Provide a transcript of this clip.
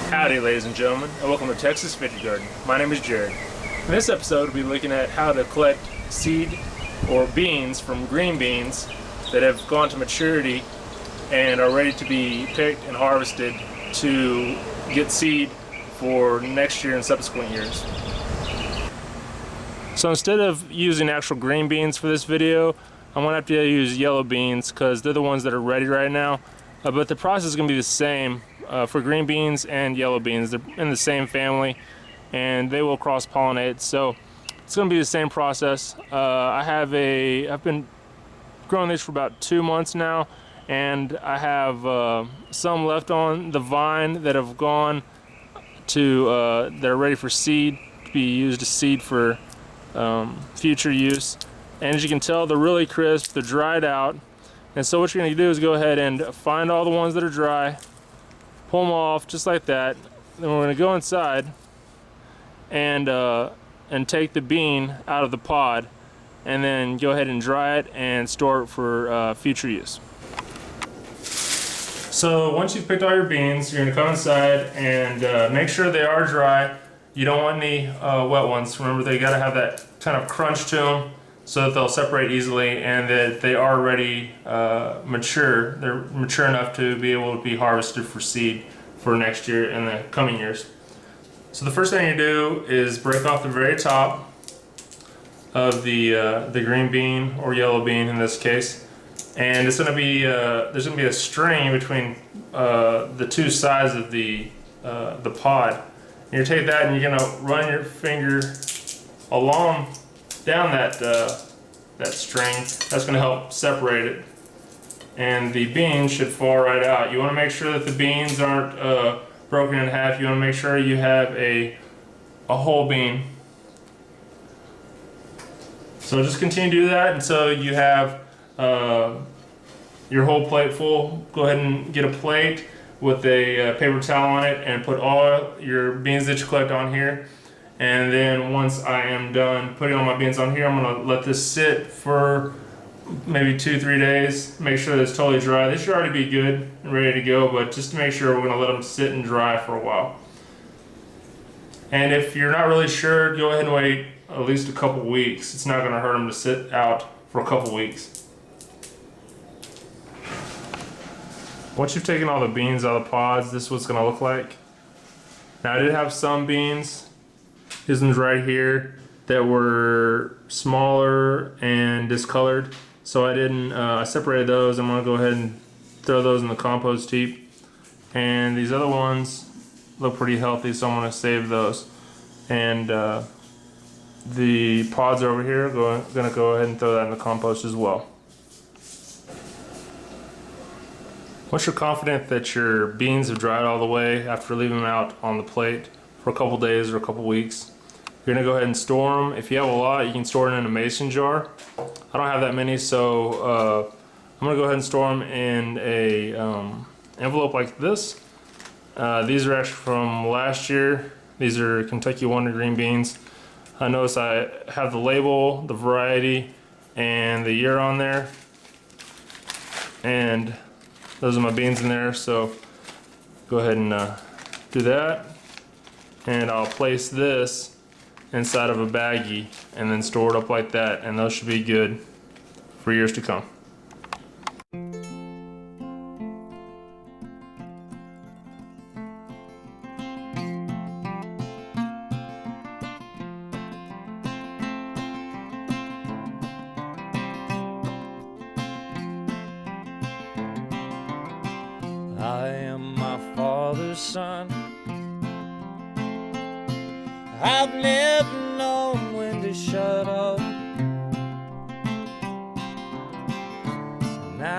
Howdy, ladies and gentlemen, and welcome to Texas Veggie Garden. My name is Jared. In this episode, we'll be looking at how to collect seed or beans from green beans that have gone to maturity and are ready to be picked and harvested to get seed for next year and subsequent years. So instead of using actual green beans for this video, I'm going to have to use yellow beans because they're the ones that are ready right now. But the process is going to be the same for green beans and yellow beans. They're in the same family and they will cross-pollinate, so it's going to be the same process. I've been growing these for about 2 months now, and I have some left on the vine that have gone to that are ready for seed to be used as seed for future use. And as you can tell, they're really crisp, they're dried out. And so what you're going to do is go ahead and find all the ones that are dry, pull them off just like that. Then we're going to go inside and take the bean out of the pod, and then go ahead and dry it and store it for future use. So once you've picked all your beans, you're going to come inside and make sure they are dry. You don't want any wet ones. Remember, they got to have that kind of crunch to them so that they'll separate easily, and that they are already mature. They're mature enough to be able to be harvested for seed for next year and the coming years. So the first thing you do is break off the very top of the green bean or yellow bean in this case, and it's going to be there's going to be a string between the two sides of the pod. And you take that and you're going to run your finger along down that string. That's going to help separate it, and the beans should fall right out. You want to make sure that the beans aren't broken in half. You want to make sure you have a whole bean. So just continue to do that until you have your whole plate full. Go ahead and get a plate with a paper towel on it and put all your beans that you collect on here. And then once I am done putting all my beans on here, I'm going to let this sit for maybe 2-3 days. Make sure that it's totally dry. They should already be good and ready to go, but just to make sure, we're going to let them sit and dry for a while. And if you're not really sure, go ahead and wait at least a couple weeks. It's not going to hurt them to sit out for a couple weeks. Once you've taken all the beans out of the pods, this is what it's going to look like. Now, I did have some beans, these ones right here, that were smaller and discolored, so I didn't. I separated those. I'm gonna go ahead and throw those in the compost heap. And these other ones look pretty healthy, so I'm gonna save those. And the pods over here, gonna go ahead and throw that in the compost as well. Once you're confident that your beans have dried all the way after leaving them out on the plate for a couple days or a couple weeks, you're gonna go ahead and store them. If you have a lot, you can store it in a mason jar. I don't have that many, so I'm gonna go ahead and store them in a envelope like this. These are actually from last year. These are Kentucky Wonder green beans. I notice I have the label, the variety, and the year on there. And those are my beans in there, so go ahead and do that. And I'll place this inside of a baggie and then store it up like that, and those should be good for years to come. I am my father's son. I've never known when to shut up